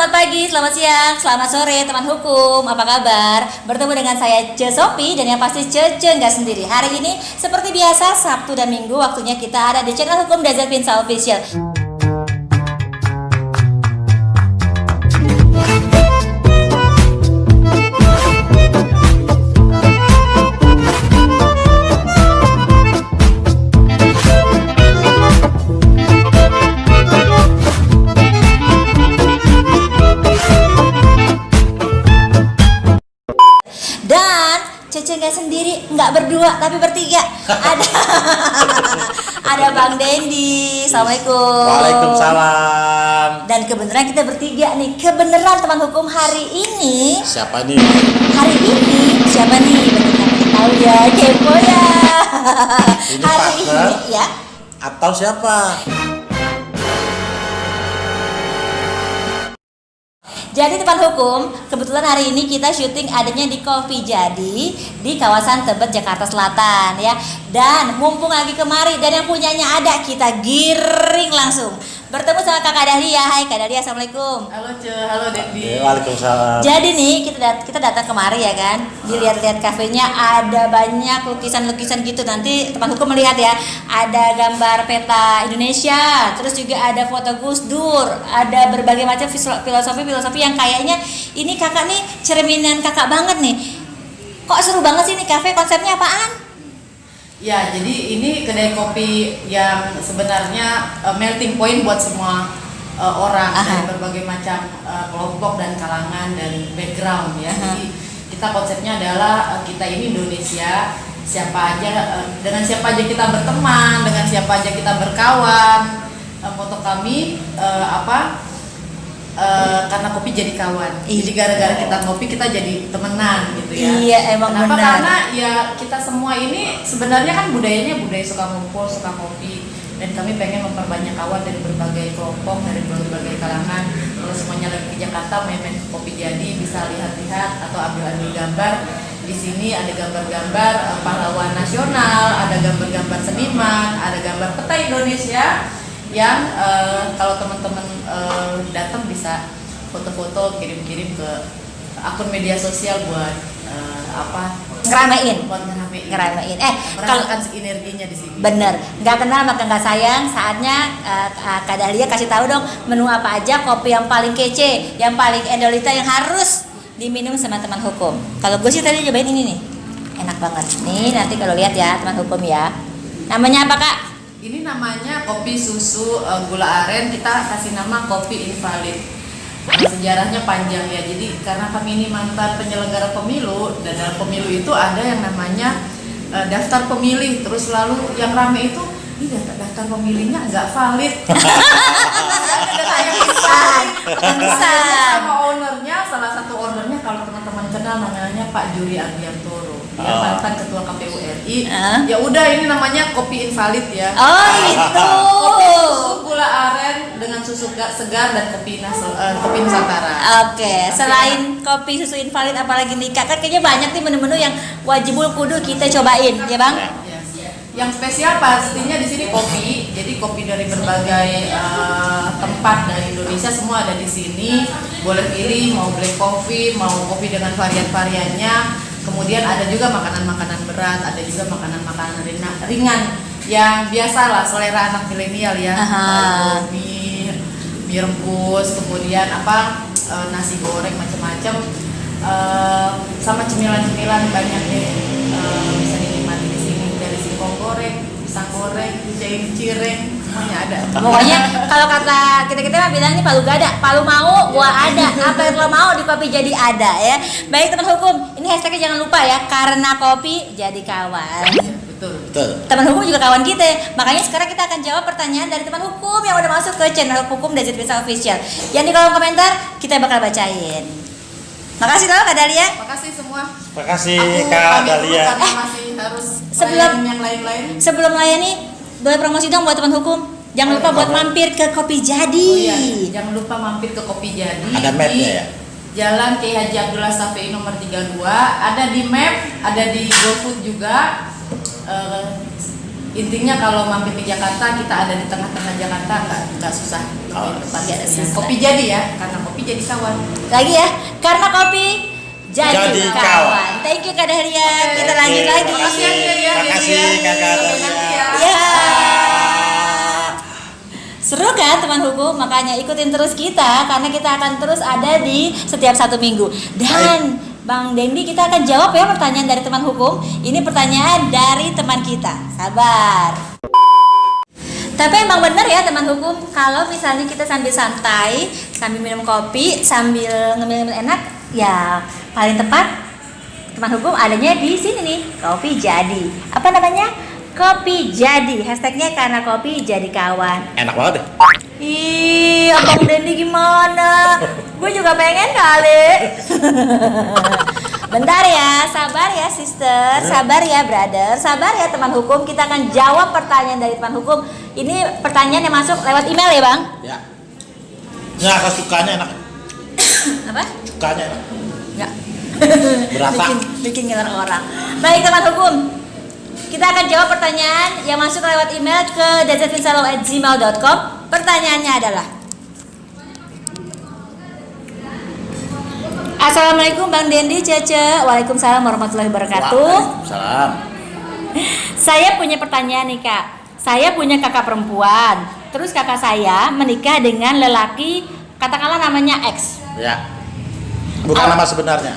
selamat pagi, selamat siang, selamat sore teman hukum. Apa kabar? Bertemu dengan saya Ce Sophie dan yang pasti Cece nggak sendiri. Hari ini seperti biasa Sabtu dan Minggu waktunya kita ada di channel Hukum Dazar Pinsa Official. Dan Cece nggak sendiri, nggak berdua, tapi bertiga. Ada Bang Dendi. Assalamualaikum. Waalaikumsalam. Dan kebenaran kita bertiga nih. Kebenaran teman hukum hari ini. Siapa nih? Hari ini siapa nih? Benar tahu ya, kepo ya. Ini Hari partner? ini ya. Atau siapa? Jadi teman hukum, kebetulan hari ini kita syuting adanya di Kopi Jadi di kawasan Tebet, Jakarta Selatan ya. Dan mumpung lagi kemari dan yang punyanya ada, kita giring langsung bertemu sama Kakak Dahlia. Hai Kak Dahlia, assalamualaikum. Halo Ce, halo Dendi. Waalaikumsalam. Jadi nih kita datang kemari ya kan, dilihat-lihat kafenya ada banyak lukisan-lukisan gitu. Nanti teman hukum melihat ya, ada gambar peta Indonesia, terus juga ada foto Gus Dur, ada berbagai macam filosofi yang kayaknya ini kakak nih cerminan kakak banget nih. Kok seru banget sih nih kafe, konsepnya apaan? Ya, jadi ini kedai kopi yang sebenarnya melting point buat semua orang dari berbagai macam kelompok dan kalangan dan background ya. Jadi kita konsepnya adalah kita ini Indonesia, siapa aja dengan siapa aja kita berteman, dengan siapa aja kita berkawan. Moto kami karena kopi jadi kawan. Jadi gara-gara kita ngopi kita jadi temenan gitu ya. Iya, emang Kenapa? benar. Karena ya kita semua ini sebenarnya kan budayanya budaya suka ngumpul, suka kopi, dan kami pengen memperbanyak kawan dari berbagai kelompok, dari berbagai kalangan. Kalau semuanya lagi ke Jakarta main-main ke Kopi Jadi bisa lihat-lihat atau ambil-ambil gambar. Di sini ada gambar-gambar pahlawan nasional, ada gambar-gambar seniman, ada gambar peta Indonesia yang kalau teman-teman datang bisa foto-foto, kirim-kirim ke akun media sosial buat Ngeramein. buat ngeramein. Kalau Merasakan energinya di sini. bener, nggak kenal maka nggak sayang. Saatnya Kak Dahlia kasih tahu dong menu apa aja, kopi yang paling kece, yang paling endolita, yang harus diminum sama teman hukum. Kalau gue sih tadi cobain ini nih, enak banget. Nih nanti kalau lihat ya teman hukum ya. Namanya apa Kak? Ini namanya kopi susu gula aren, kita kasih nama kopi invalid. Sejarahnya panjang ya, jadi karena kami ini mantan penyelenggara pemilu, dan dalam pemilu itu ada yang namanya daftar pemilih, terus lalu yang rame itu, ini daftar pemilihnya nggak valid. Bisa. Sama ownernya, salah satu ownernya kalau teman-teman kenal namanya Pak Juri Ardiantoro. Dia mantan ketua KPU RI. Ya udah, ini namanya kopi invalid ya. Oh itu. Kopi susu gula aren dengan susu segar dan kopi Nusantara. Oke, selain kopi susu invalid apalagi nih Kak? Kan kayaknya banyak nih menu-menu yang wajibul kudu kita cobain, ya Bang? Yang spesial pastinya di sini kopi. Jadi kopi dari berbagai tempat dari Indonesia semua ada di sini. Boleh pilih mau black coffee, mau kopi dengan varian-variannya. Kemudian ada juga makanan-makanan berat, ada juga makanan-makanan ringan yang biasalah selera anak milenial ya. Mie rebus, kemudian nasi goreng macam-macam, sama cemilan-cemilan banyak deh, bisa dinikmati di sini, dari singkong goreng, pisang goreng, cireng, semuanya ada. Pokoknya kalau kata kita mah bilang ini palu gada, palu mau gua ada, apa yang lo mau di Kopi Jadi ada ya. Baik teman hukum, ini hashtagnya jangan lupa ya, karena kopi jadi kawan. Betul. Teman hukum juga kawan kita, makanya sekarang kita akan jawab pertanyaan dari teman hukum yang udah masuk ke channel Hukum Dazar Pinsa Official. Yang di kolom komentar kita bakal bacain. Makasih loh Kak Dahlia. Makasih semua. Makasih Aku Kak pamit dulu Dahlia. karena masih harus sebelum- yang lain-lain. Sebelum melayani, boleh promosi dong buat teman hukum. Jangan lupa buat mampir ke Kopi Jadi. Oh iya, jangan lupa mampir ke Kopi Jadi. Ada mapnya ya? Jalan Kiai Haji Abdullah Shafii nomor 32. Ada di map, ada di GoFood juga. Intinya kalau mampir ke Jakarta, kita ada di tengah-tengah Jakarta, nggak susah. Oh, Kopi Jadi ya, karena kopi jadi kawan. Lagi ya, karena kopi jadi Jadi kawan. kawan. Thank you Kak Dahlia. Oke. Kita lanjut Oke, lagi. makasih. Ya, Makasih, Dahlia. Kakak Sampai Dahlia. nanti ya. Ya. Seru kan teman hukum? Makanya ikutin terus kita karena kita akan terus ada di setiap 1 minggu. Dan Bang Dendi, kita akan jawab ya pertanyaan dari teman hukum. Ini pertanyaan dari teman kita. Sabar. Tapi emang bener ya teman hukum, kalau misalnya kita sambil santai, sambil minum kopi, sambil ngemil-ngemil enak, ya paling tepat teman hukum adanya di sini nih, Kopi Jadi. Apa namanya? Kopi Jadi. Hashtagnya karena kopi jadi kawan. Enak banget deh. Ih, Abang Dendi gimana? Gue juga pengen kali. Bentar ya, sabar ya sister, sabar ya brother, sabar ya teman hukum. Kita akan jawab pertanyaan dari teman hukum. Ini pertanyaan yang masuk lewat email ya bang? Ya. Nah, kalau sukanya enak. Apa? Sukanya enak. Enggak. Berasa. bikin ngelar orang. Baik teman hukum, kita akan jawab pertanyaan yang masuk lewat email ke dezetinsalo@gmail.com. Pertanyaannya adalah, Assalamualaikum Bang Dendi, Cece. Waalaikumsalam warahmatullahi wabarakatuh. Waalaikumsalam. Saya punya pertanyaan nih kak. Saya punya kakak perempuan. Terus kakak saya menikah dengan lelaki, katakanlah namanya X. Ya. Bukan nama sebenarnya.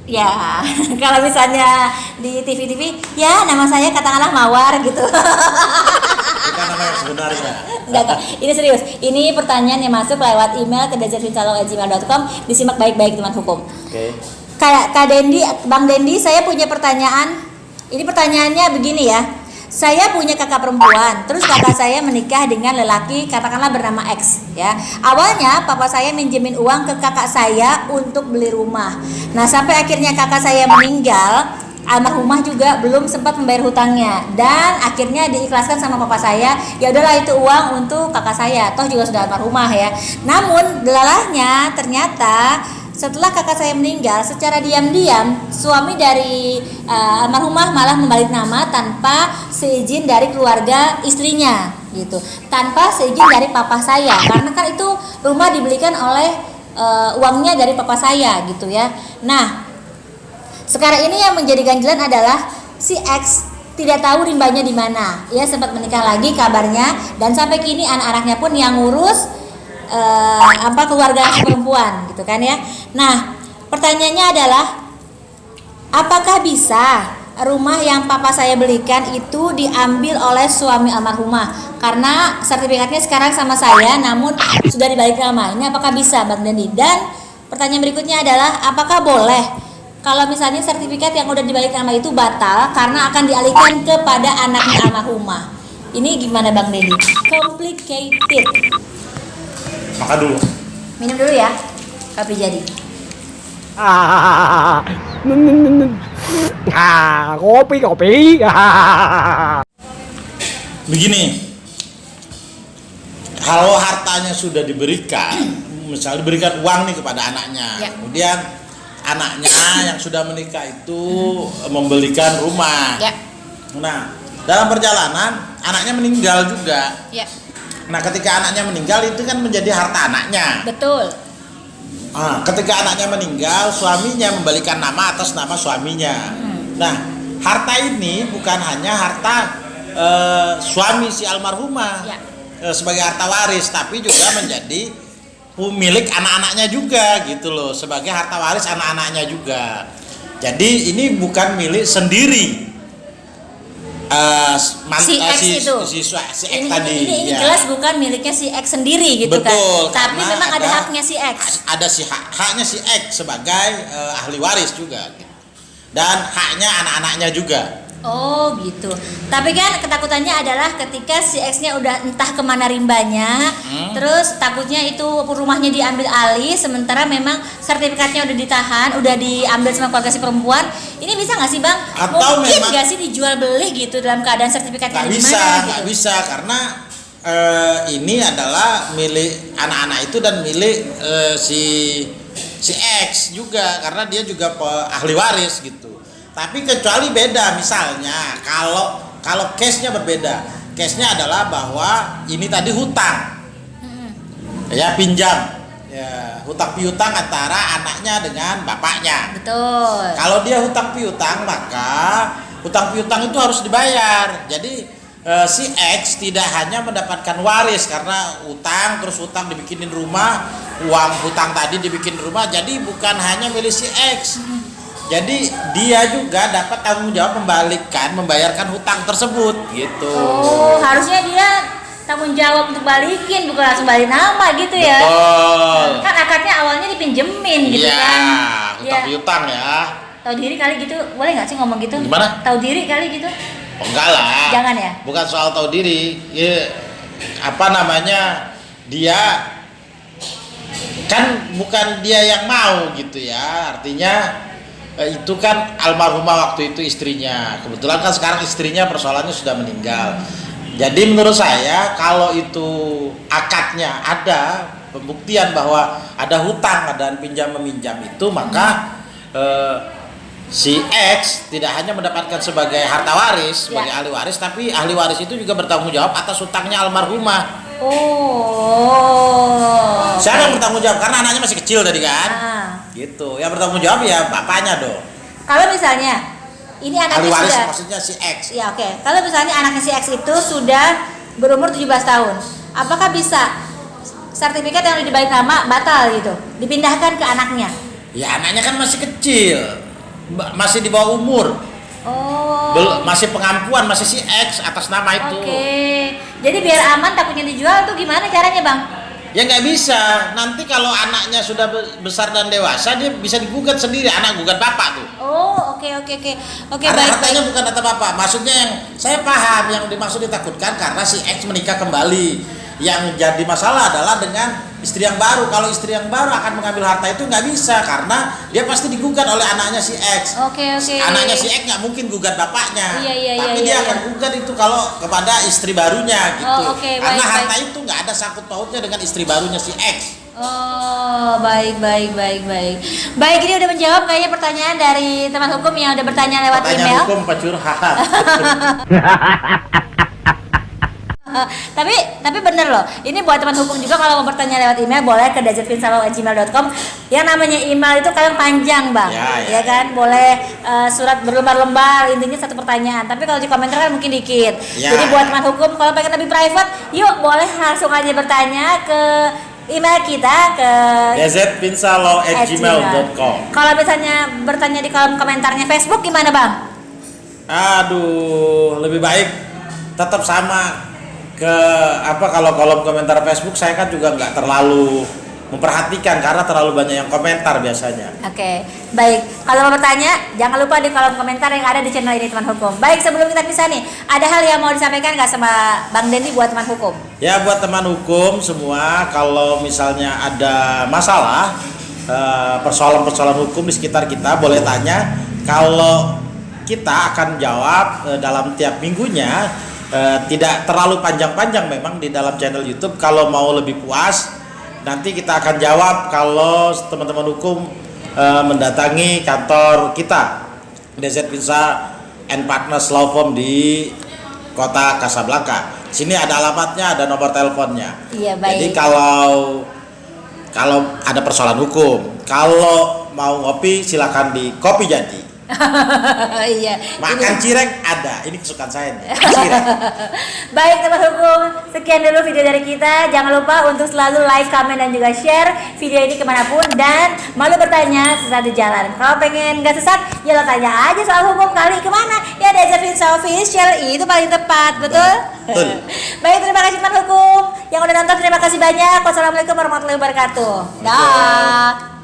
Ya, kalau misalnya di TV-TV, ya nama saya katakanlah Mawar gitu. Bukan nama yang sebenarnya. Enggak, ini serius. Ini pertanyaan yang masuk lewat email ke dezetinsalo@gmail.com. Disimak baik-baik teman hukum. Oke. Kak Dendi, Bang Dendi, saya punya pertanyaan. Ini pertanyaannya begini ya. Saya punya kakak perempuan, terus kakak saya menikah dengan lelaki katakanlah bernama X ya. Awalnya papa saya minjemin uang ke kakak saya untuk beli rumah. Nah, sampai akhirnya kakak saya meninggal, almarhumah juga belum sempat membayar hutangnya dan akhirnya diikhlaskan sama papa saya. Ya udahlah itu uang untuk kakak saya, toh juga sudah almarhumah ya. Namun delalahnya ternyata setelah kakak saya meninggal, secara diam-diam suami dari almarhumah malah membalik nama tanpa seizin dari keluarga istrinya gitu, tanpa seizin dari papa saya, karena kan itu rumah dibelikan oleh uangnya dari papa saya gitu ya. Nah, sekarang ini yang menjadi ganjilan adalah si X tidak tahu rimbanya di mana. Ia sempat menikah lagi kabarnya dan sampai kini anak-anaknya pun yang ngurus keluarga si perempuan gitu kan ya. Nah, pertanyaannya adalah apakah bisa rumah yang papa saya belikan itu diambil oleh suami almarhumah? Karena sertifikatnya sekarang sama saya namun sudah dibalik nama. Ini apakah bisa Bang Dendi? Dan pertanyaan berikutnya adalah apakah boleh kalau misalnya sertifikat yang udah dibalik nama itu batal karena akan dialihkan kepada anaknya almarhumah? Ini gimana Bang Dendi? Complicated. Maka dulu. Minum dulu ya, kopi jadi. Kopi. Begini. Kalau hartanya sudah diberikan, misalnya diberikan uang nih kepada anaknya, Ya. kemudian anaknya yang sudah menikah itu membelikan rumah. Ya. Nah, dalam perjalanan anaknya meninggal juga. Ya, Nah, ketika anaknya meninggal itu kan menjadi harta anaknya. betul. Ketika anaknya meninggal, suaminya membalikan nama atas nama suaminya. Nah, harta ini bukan hanya harta suami si almarhumah Ya. Sebagai harta waris, tapi juga menjadi milik anak-anaknya juga gitu loh, sebagai harta waris anak-anaknya juga. Jadi ini bukan milik sendiri. Si X itu. Si X Ini tadi. ini ya. jelas bukan miliknya si X sendiri gitu Betul, kan. Tapi karena memang ada haknya si X. Ada si haknya si X sebagai ahli waris juga gitu. Dan haknya anak-anaknya juga. Oh gitu. Tapi kan ketakutannya adalah ketika si X-nya udah entah kemana rimbanya, terus takutnya itu rumahnya diambil alih, sementara memang sertifikatnya udah ditahan, udah diambil sama keluarga si perempuan. Ini bisa nggak sih bang? Atau Mungkin memang- nggak sih dijual beli gitu dalam keadaan sertifikatnya Nggak ada di bisa, mana? nggak Gitu. bisa karena ini adalah milik anak-anak itu dan milik si X juga, karena dia juga ahli waris gitu. Tapi kecuali beda, misalnya kalau case-nya berbeda. Case-nya adalah bahwa ini tadi hutang, ya pinjam, ya, hutang piutang antara anaknya dengan bapaknya. Betul. Kalau dia hutang piutang, maka hutang piutang itu harus dibayar. Jadi si X tidak hanya mendapatkan waris karena utang, terus hutang dibikinin rumah, uang hutang tadi dibikin rumah, jadi bukan hanya milik si X. Jadi dia juga dapat tanggung jawab membayarkan hutang tersebut gitu. Oh, harusnya dia tanggung jawab untuk balikin, bukan langsung balik nama gitu ya. Betul. Kan akadnya awalnya dipinjemin gitu Iya, kan. hutang piutang ya. Tahu diri kali gitu, boleh nggak sih ngomong gitu? Gimana? Tahu diri kali gitu? Oh, enggak lah. Jangan ya? Bukan soal tahu diri. Ya, apa namanya? Dia kan bukan dia yang mau gitu ya. Artinya itu kan almarhumah waktu itu istrinya. Kebetulan kan sekarang istrinya persoalannya sudah meninggal. Jadi menurut saya kalau itu akadnya ada pembuktian bahwa ada hutang dan pinjam meminjam itu, maka si X tidak hanya mendapatkan sebagai harta waris, sebagai ahli waris, tapi ahli waris itu juga bertanggung jawab atas hutangnya almarhumah. Oh. Siapa yang bertanggung jawab? Karena anaknya masih kecil tadi kan. Gitu. Yang bertanggung jawab ya bapaknya dong. Kalau misalnya ini anaknya Ahli waris sudah, maksudnya si X. ya oke. Kalau misalnya anaknya si X itu sudah berumur 17 tahun, apakah bisa sertifikat yang udah dibalik nama batal gitu, dipindahkan ke anaknya? Ya anaknya kan masih kecil, masih di bawah umur. Oh. Masih pengampuan, masih si X atas nama itu. Oke. Jadi biar aman takutnya dijual tuh gimana caranya, Bang? Ya nggak bisa. Nanti kalau anaknya sudah besar dan dewasa, dia bisa digugat sendiri. Anak gugat bapak tuh. Oh, oke. Oke, Karena baik. hartanya bukan harta bapak. Maksudnya yang saya paham yang dimaksud ditakutkan karena si X menikah kembali. Yang jadi masalah adalah dengan istri yang baru. Kalau istri yang baru akan mengambil harta itu nggak bisa karena dia pasti digugat oleh anaknya si X. Oke. Anaknya si X nggak mungkin gugat bapaknya. Iya, Tapi iya. dia akan gugat itu kalau kepada istri barunya gitu. Oh, oke, Karena baik, harta itu nggak ada sangkut pautnya dengan istri barunya si X. Oh, baik. Baik, ini udah menjawab kayaknya pertanyaan dari teman hukum yang udah bertanya lewat Pertanyaan email. hukum Pak Curhat. Tapi bener loh, ini buat teman hukum juga kalau mau bertanya lewat email boleh ke desertvinsalo@gmail.com. Yang namanya email itu kadang panjang, Bang. Ya. Kan, boleh surat berlembar-lembar, intinya satu pertanyaan. Tapi kalau di komentar kan mungkin dikit. Ya. Jadi buat teman hukum kalau pengen lebih private, yuk boleh langsung aja bertanya ke email kita ke desertvinsalo@gmail.com. Kalau misalnya bertanya di kolom komentarnya Facebook gimana, Bang? Aduh, lebih baik tetap sama ke kalau kolom komentar Facebook saya kan juga nggak terlalu memperhatikan karena terlalu banyak yang komentar biasanya. Oke, baik. Kalau mau bertanya, jangan lupa di kolom komentar yang ada di channel ini teman hukum. Baik, sebelum kita pisah nih, ada hal yang mau disampaikan nggak sama Bang Dendi buat teman hukum? Ya buat teman hukum semua, kalau misalnya ada masalah persoalan-persoalan hukum di sekitar kita boleh tanya. Kalau kita akan jawab dalam tiap minggunya. Tidak terlalu panjang-panjang memang di dalam channel YouTube. Kalau mau lebih puas, nanti kita akan jawab kalau teman-teman hukum mendatangi kantor kita Desert Pinsa and Partners Law Firm di kota Casablanca. Sini ada alamatnya, ada nomor teleponnya. Iya, baik. Jadi kalau ada persoalan hukum, kalau mau ngopi silakan di Kopi Jadi. Iya. Makan cireng ada, ini kesukaan saya nih. Cireng. Baik teman hukum, sekian dulu video dari kita. Jangan lupa untuk selalu like, comment, dan juga share video ini kemanapun. Dan malu bertanya sesat di jalan. Kalau pengen gak sesat, ya lo tanya aja soal hukum kali kemana. Ya Desert Finsa Official itu paling tepat, betul? Betul. Baik, terima kasih teman hukum yang udah nonton. Terima kasih banyak. Wassalamualaikum warahmatullahi wabarakatuh. Dah.